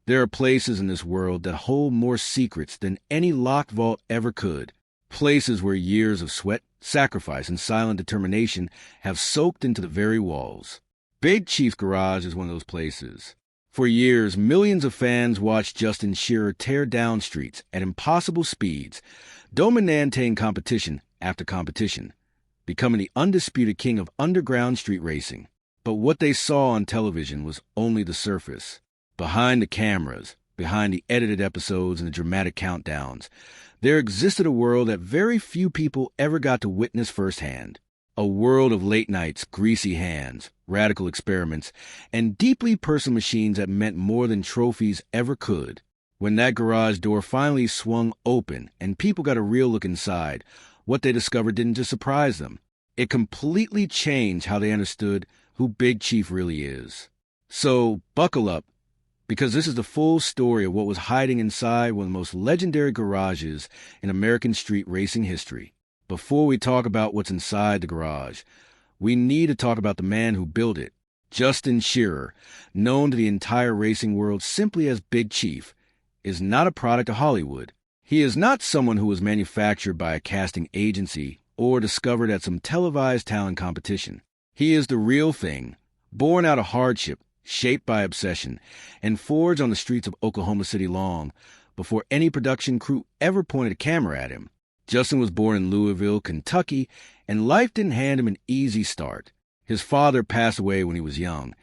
There are places in this world that hold more secrets than any locked vault ever could. Places where years of sweat, sacrifice, and silent determination have soaked into the very walls. Big Chief's Garage is one of those places. For years, millions of fans watched Justin Shearer tear down streets at impossible speeds, dominating competition after competition, becoming the undisputed king of underground street racing. But what they saw on television was only the surface. Behind the cameras, behind the edited episodes and the dramatic countdowns, there existed a world that very few people ever got to witness firsthand. A world of late nights, greasy hands, radical experiments, and deeply personal machines that meant more than trophies ever could. When that garage door finally swung open and people got a real look inside, what they discovered didn't just surprise them. It completely changed how they understood who Big Chief really is. So, buckle up, because this is the full story of what was hiding inside one of the most legendary garages in American street racing history. Before we talk about what's inside the garage, we need to talk about the man who built it. Justin Shearer, known to the entire racing world simply as Big Chief, is not a product of Hollywood. He is not someone who was manufactured by a casting agency or discovered at some televised talent competition. He is the real thing, born out of hardship, shaped by obsession, and forged on the streets of Oklahoma City long before any production crew ever pointed a camera at him. Justin was born in Louisville, Kentucky, and life didn't hand him an easy start. His father passed away when he was young,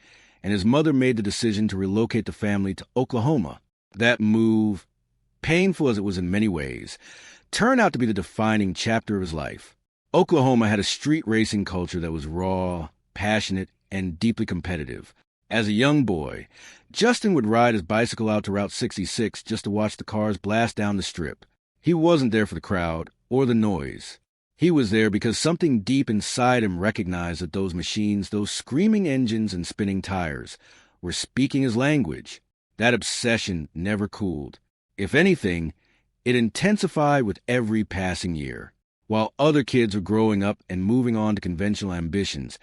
and his mother made the decision to relocate the family to Oklahoma. That move, painful as it was in many ways, turned out to be the defining chapter of his life. Oklahoma had a street racing culture that was raw, passionate, and deeply competitive. As a young boy, Justin would ride his bicycle out to Route 66 just to watch the cars blast down the strip. He wasn't there for the crowd or the noise. He was there because something deep inside him recognized that those machines, those screaming engines and spinning tires, were speaking his language. That obsession never cooled. If anything, it intensified with every passing year. While other kids were growing up and moving on to conventional ambitions,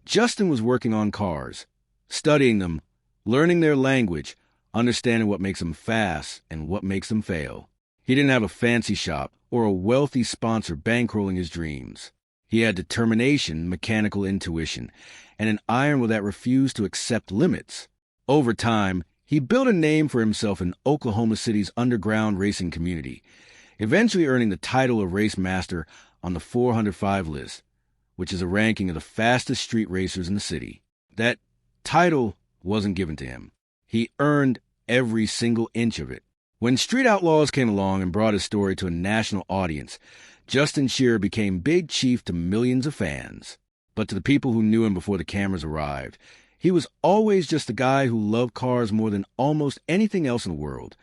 Justin was working on cars, studying them, learning their language, understanding what makes them fast and what makes them fail. He didn't have a fancy shop or a wealthy sponsor bankrolling his dreams. He had determination, mechanical intuition, and an iron will that refused to accept limits. Over time, he built a name for himself in Oklahoma City's underground racing community, eventually earning the title of race master on the 405 list, which is a ranking of the fastest street racers in the city. That title wasn't given to him. He earned every single inch of it. When Street Outlaws came along and brought his story to a national audience, Justin Shearer became Big Chief to millions of fans. But to the people who knew him before the cameras arrived, he was always just the guy who loved cars more than almost anything else in the world.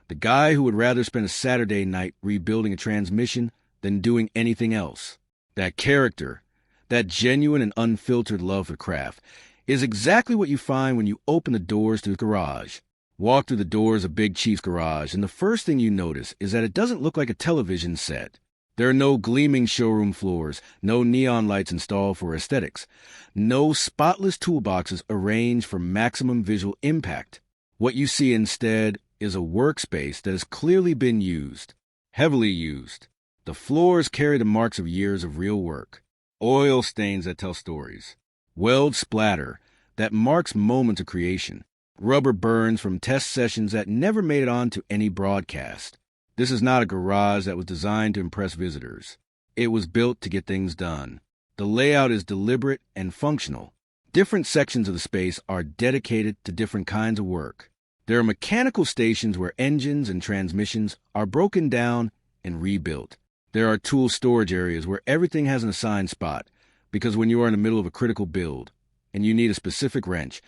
The guy who would rather spend a Saturday night rebuilding a transmission than doing anything else. That character, that genuine and unfiltered love for craft, is exactly what you find when you open the doors to the garage. Walk through the doors of Big Chief's Garage, and the first thing you notice is that it doesn't look like a television set. There are no gleaming showroom floors, no neon lights installed for aesthetics, no spotless toolboxes arranged for maximum visual impact. What you see instead is a workspace that has clearly been used, heavily used. The floors carry the marks of years of real work, oil stains that tell stories, weld splatter that marks moments of creation, rubber burns from test sessions that never made it onto any broadcast. This is not a garage that was designed to impress visitors. It was built to get things done. The layout is deliberate and functional. Different sections of the space are dedicated to different kinds of work. There are mechanical stations where engines and transmissions are broken down and rebuilt. There are tool storage areas where everything has an assigned spot, because when you are in the middle of a critical build and you need a specific wrench,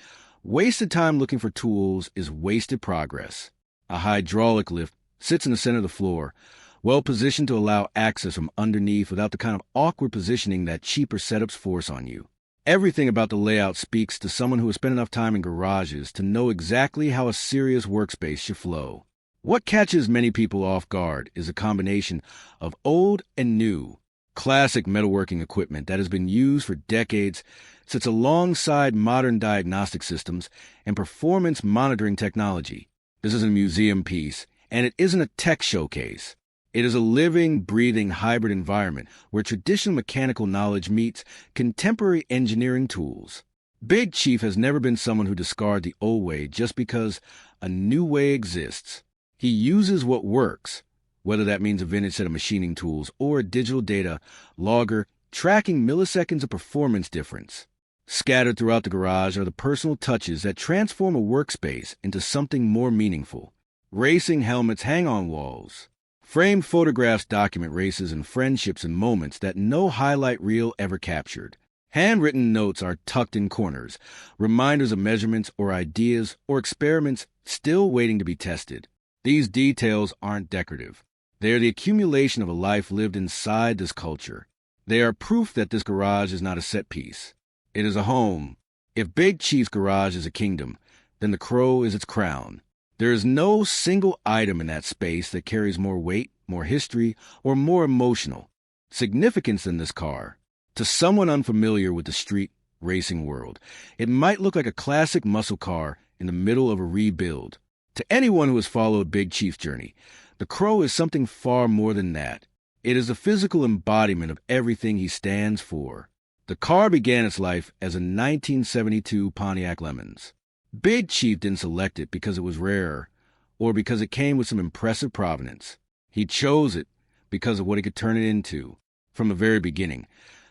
wasted time looking for tools is wasted progress. A hydraulic lift sits in the center of the floor, well positioned to allow access from underneath without the kind of awkward positioning that cheaper setups force on you. Everything about the layout speaks to someone who has spent enough time in garages to know exactly how a serious workspace should flow. What catches many people off guard is a combination of old and new. Classic metalworking equipment that has been used for decades sits alongside modern diagnostic systems and performance monitoring technology. This isn't a museum piece, and it isn't a tech showcase. It is a living, breathing hybrid environment where traditional mechanical knowledge meets contemporary engineering tools. Big Chief has never been someone who discards the old way just because a new way exists. He uses what works, whether that means a vintage set of machining tools or a digital data logger tracking milliseconds of performance difference. Scattered throughout the garage are the personal touches that transform a workspace into something more meaningful. Racing helmets hang on walls. Framed photographs document races and friendships and moments that no highlight reel ever captured. Handwritten notes are tucked in corners, reminders of measurements or ideas or experiments still waiting to be tested. These details aren't decorative. They are the accumulation of a life lived inside this culture. They are proof that this garage is not a set piece. It is a home. If Big Chief's garage is a kingdom, then the Crow is its crown. There is no single item in that space that carries more weight, more history, or more emotional significance than this car. To someone unfamiliar with the street racing world, it might look like a classic muscle car in the middle of a rebuild. To anyone who has followed Big Chief's journey, the Crow is something far more than that. It is the physical embodiment of everything he stands for. The car began its life as a 1972 Pontiac Lemons. Big Chief didn't select it because it was rare or because it came with some impressive provenance. He chose it because of what he could turn it into. From the very beginning,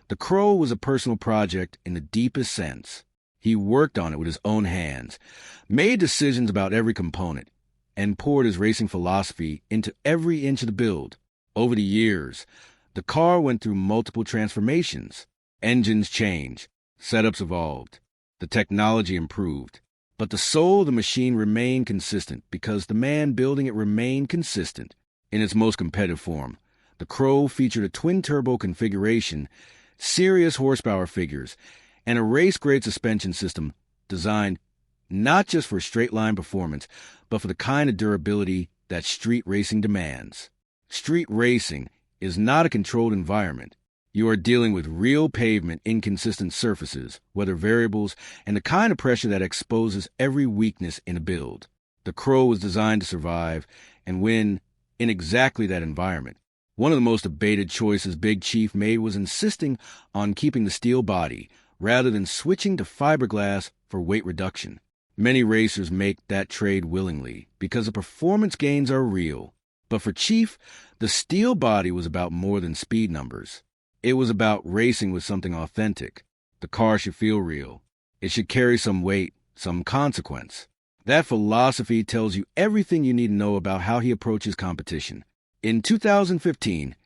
the Crow was a personal project in the deepest sense. He worked on it with his own hands, made decisions about every component, and poured his racing philosophy into every inch of the build. Over the years, the car went through multiple transformations. Engines changed, setups evolved, the technology improved. But the soul of the machine remained consistent because the man building it remained consistent. In its most competitive form, the Crow featured a twin-turbo configuration, serious horsepower figures, and a race-grade suspension system designed not just for straight-line performance, but for the kind of durability that street racing demands. Street racing is not a controlled environment. You are dealing with real pavement, inconsistent surfaces, weather variables, and the kind of pressure that exposes every weakness in a build. The Crow was designed to survive and win in exactly that environment. One of the most debated choices Big Chief made was insisting on keeping the steel body rather than switching to fiberglass for weight reduction. Many racers make that trade willingly because the performance gains are real. But for Chief, the steel body was about more than speed numbers. It was about racing with something authentic. The car should feel real. It should carry some weight, some consequence. That philosophy tells you everything you need to know about how he approaches competition. In 2015,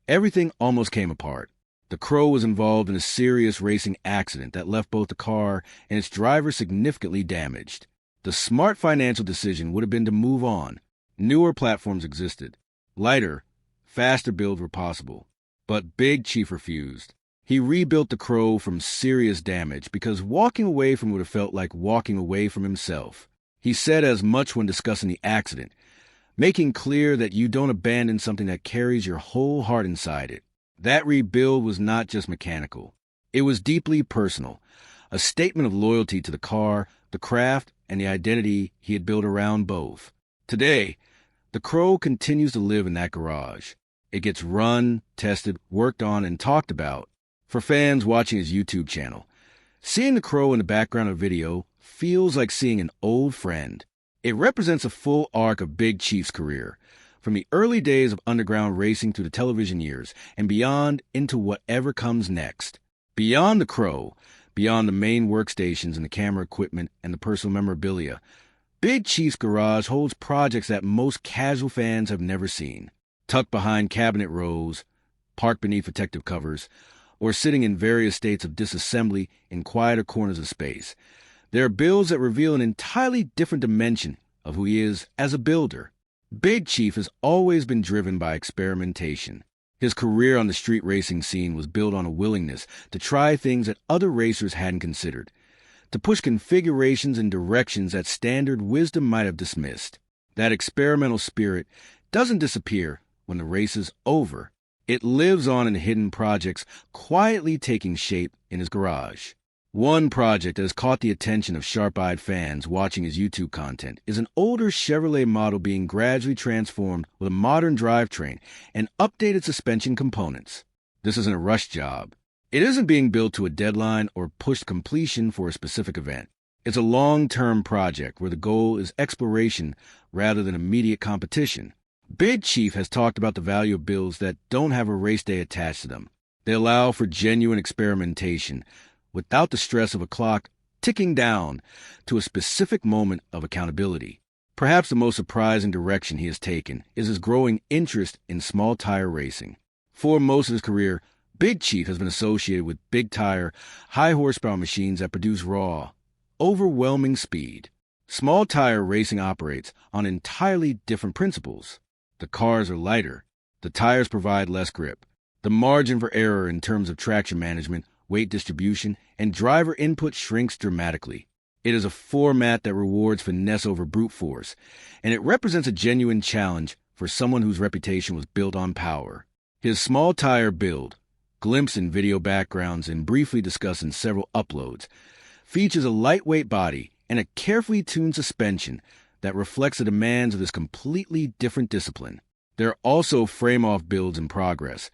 everything almost came apart. The Crow was involved in a serious racing accident that left both the car and its driver significantly damaged. The smart financial decision would have been to move on. Newer platforms existed. Lighter, faster builds were possible. But Big Chief refused. He rebuilt the Crow from serious damage because walking away from would have felt like walking away from himself. He said as much when discussing the accident, making clear that you don't abandon something that carries your whole heart inside it. That rebuild was not just mechanical. It was deeply personal, a statement of loyalty to the car, the craft, and the identity he had built around both. Today, the Crow continues to live in that garage. It gets run, tested, worked on, and talked about. For fans watching his YouTube channel, seeing the Crow in the background of a video feels like seeing an old friend. It represents a full arc of Big Chief's career, from the early days of underground racing to the television years, and beyond into whatever comes next. Beyond the Crow, beyond the main workstations and the camera equipment and the personal memorabilia, Big Chief's garage holds projects that most casual fans have never seen. Tucked behind cabinet rows, parked beneath protective covers, or sitting in various states of disassembly in quieter corners of space, there are builds that reveal an entirely different dimension of who he is as a builder. Big Chief has always been driven by experimentation. His career on the street racing scene was built on a willingness to try things that other racers hadn't considered, to push configurations in directions that standard wisdom might have dismissed. That experimental spirit doesn't disappear when the race is over. It lives on in hidden projects, quietly taking shape in his garage. One project that has caught the attention of sharp-eyed fans watching his YouTube content is an older Chevrolet model being gradually transformed with a modern drivetrain and updated suspension components. This isn't a rush job. It isn't being built to a deadline or pushed completion for a specific event. It's a long-term project where the goal is exploration rather than immediate competition. Big Chief has talked about the value of builds that don't have a race day attached to them. They allow for genuine experimentation without the stress of a clock ticking down to a specific moment of accountability. Perhaps the most surprising direction he has taken is his growing interest in small tire racing. For most of his career, Big Chief has been associated with big tire, high horsepower machines that produce raw, overwhelming speed. Small tire racing operates on entirely different principles. The cars are lighter. The tires provide less grip. The margin for error in terms of traction management, weight distribution, and driver input shrinks dramatically. It is a format that rewards finesse over brute force, and it represents a genuine challenge for someone whose reputation was built on power. His small tire build, glimpsed in video backgrounds and briefly discussed in several uploads, features a lightweight body and a carefully tuned suspension that reflects the demands of this completely different discipline. There are also frame-off builds in progress.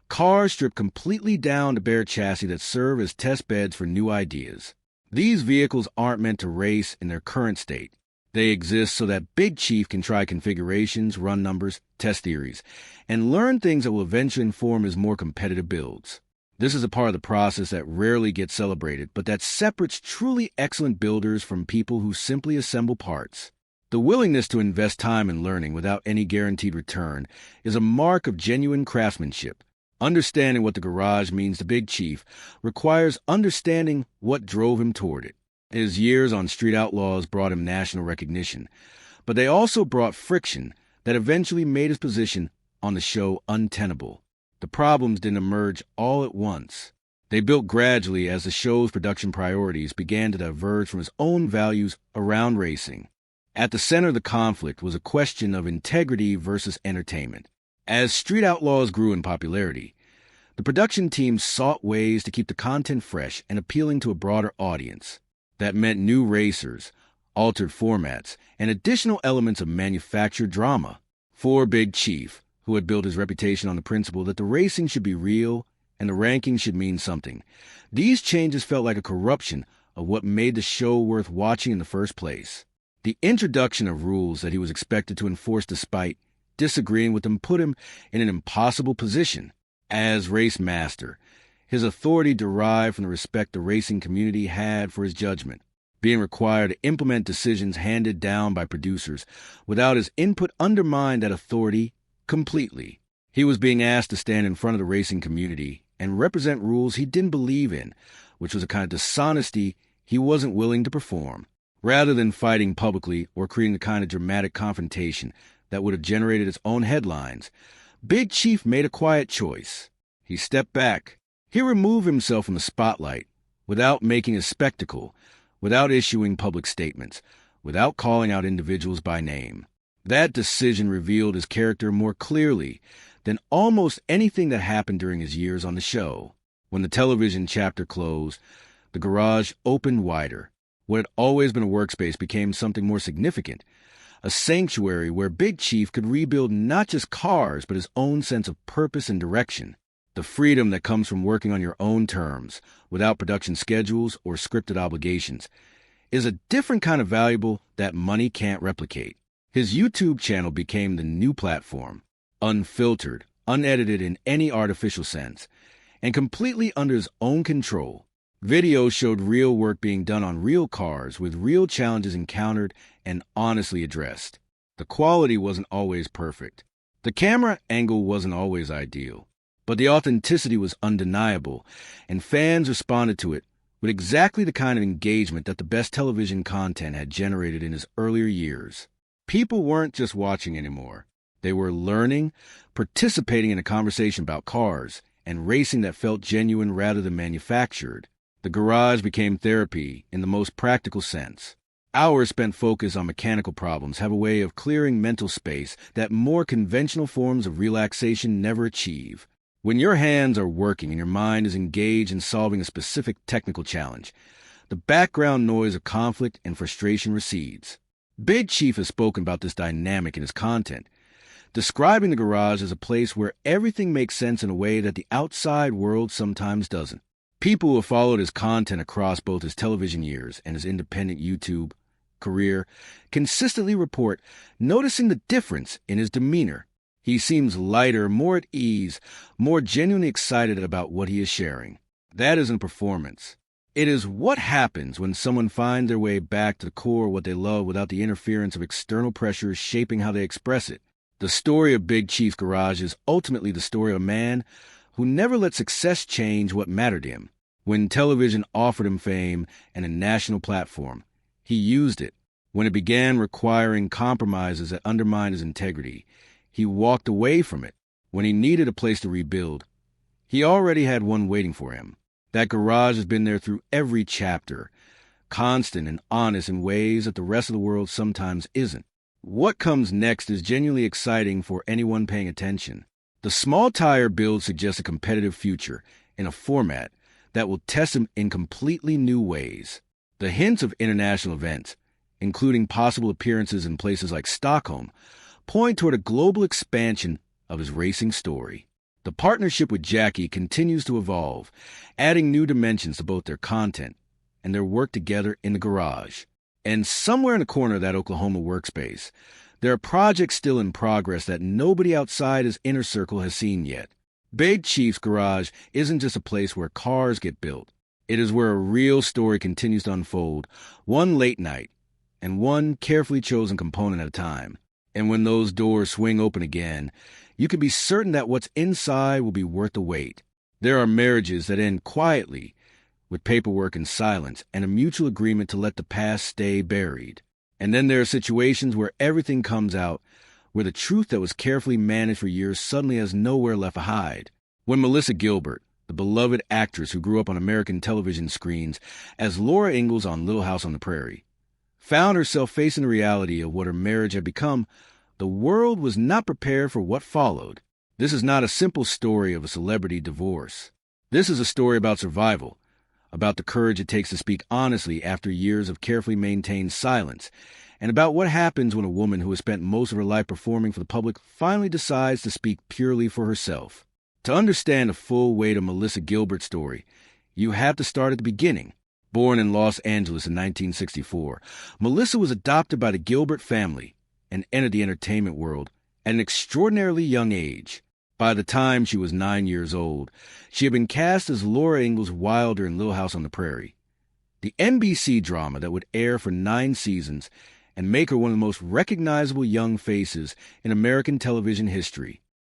Cars stripped completely down to bare chassis that serve as test beds for new ideas. These vehicles aren't meant to race in their current state. They exist so that Big Chief can try configurations, run numbers, test theories, and learn things that will eventually inform his more competitive builds. This is a part of the process that rarely gets celebrated, but that separates truly excellent builders from people who simply assemble parts. The willingness to invest time in learning without any guaranteed return is a mark of genuine craftsmanship. Understanding what the garage means to Big Chief requires understanding what drove him toward it. His years on Street Outlaws brought him national recognition, but they also brought friction that eventually made his position on the show untenable. The problems didn't emerge all at once. They built gradually as the show's production priorities began to diverge from his own values around racing. At the center of the conflict was a question of integrity versus entertainment. As Street Outlaws grew in popularity, the production team sought ways to keep the content fresh and appealing to a broader audience. That meant new racers, altered formats, and additional elements of manufactured drama. For Big Chief, who had built his reputation on the principle that the racing should be real and the ranking should mean something, these changes felt like a corruption of what made the show worth watching in the first place. The introduction of rules that he was expected to enforce despite disagreeing with them put him in an impossible position. As race master, his authority derived from the respect the racing community had for his judgment. Being required to implement decisions handed down by producers without his input undermined that authority completely. He was being asked to stand in front of the racing community and represent rules he didn't believe in, which was a kind of dishonesty he wasn't willing to perform. Rather than fighting publicly or creating the kind of dramatic confrontation that would have generated its own headlines, Big Chief made a quiet choice. He stepped back. He removed himself from the spotlight without making a spectacle, without issuing public statements, without calling out individuals by name. That decision revealed his character more clearly than almost anything that happened during his years on the show. When the television chapter closed, the garage opened wider. What had always been a workspace became something more significant, a sanctuary where Big Chief could rebuild not just cars, but his own sense of purpose and direction. The freedom that comes from working on your own terms, without production schedules or scripted obligations, is a different kind of valuable that money can't replicate. His YouTube channel became the new platform, unfiltered, unedited in any artificial sense, and completely under his own control. Videos showed real work being done on real cars with real challenges encountered and honestly addressed. The quality wasn't always perfect. The camera angle wasn't always ideal. But the authenticity was undeniable, and fans responded to it with exactly the kind of engagement that the best television content had generated in his earlier years. People weren't just watching anymore. They were learning, participating in a conversation about cars, and racing that felt genuine rather than manufactured. The garage became therapy in the most practical sense. Hours spent focused on mechanical problems have a way of clearing mental space that more conventional forms of relaxation never achieve. When your hands are working and your mind is engaged in solving a specific technical challenge, the background noise of conflict and frustration recedes. Big Chief has spoken about this dynamic in his content, describing the garage as a place where everything makes sense in a way that the outside world sometimes doesn't. People who have followed his content across both his television years and his independent YouTube career consistently report noticing the difference in his demeanor. He seems lighter, more at ease, more genuinely excited about what he is sharing. That isn't performance. It is what happens when someone finds their way back to the core of what they love without the interference of external pressures shaping how they express it. The story of Big Chief's Garage is ultimately the story of a man who never let success change what mattered to him. When television offered him fame and a national platform, he used it. When it began requiring compromises that undermined his integrity, he walked away from it. When he needed a place to rebuild, he already had one waiting for him. That garage has been there through every chapter, constant and honest in ways that the rest of the world sometimes isn't. What comes next is genuinely exciting for anyone paying attention. The small tire build suggests a competitive future in a format that will test him in completely new ways. The hints of international events, including possible appearances in places like Stockholm, point toward a global expansion of his racing story. The partnership with Jackie continues to evolve, adding new dimensions to both their content and their work together in the garage. And somewhere in the corner of that Oklahoma workspace, there are projects still in progress that nobody outside his inner circle has seen yet. Big Chief's Garage isn't just a place where cars get built. It is where a real story continues to unfold, one late night, and one carefully chosen component at a time. And when those doors swing open again, you can be certain that what's inside will be worth the wait. There are marriages that end quietly, with paperwork and silence, and a mutual agreement to let the past stay buried. And then there are situations where everything comes out, where the truth that was carefully managed for years suddenly has nowhere left to hide. When Melissa Gilbert, the beloved actress who grew up on American television screens as Laura Ingalls on Little House on the Prairie, found herself facing the reality of what her marriage had become, the world was not prepared for what followed. This is not a simple story of a celebrity divorce. This is a story about survival, about the courage it takes to speak honestly after years of carefully maintained silence, and about what happens when a woman who has spent most of her life performing for the public finally decides to speak purely for herself. To understand the full weight of Melissa Gilbert's story, you have to start at the beginning. Born in Los Angeles in 1964, Melissa was adopted by the Gilbert family and entered the entertainment world at an extraordinarily young age. By the time she was 9 years old, she had been cast as Laura Ingalls Wilder in Little House on the Prairie, the NBC drama that would air for 9 seasons and make her one of the most recognizable young faces in American television history.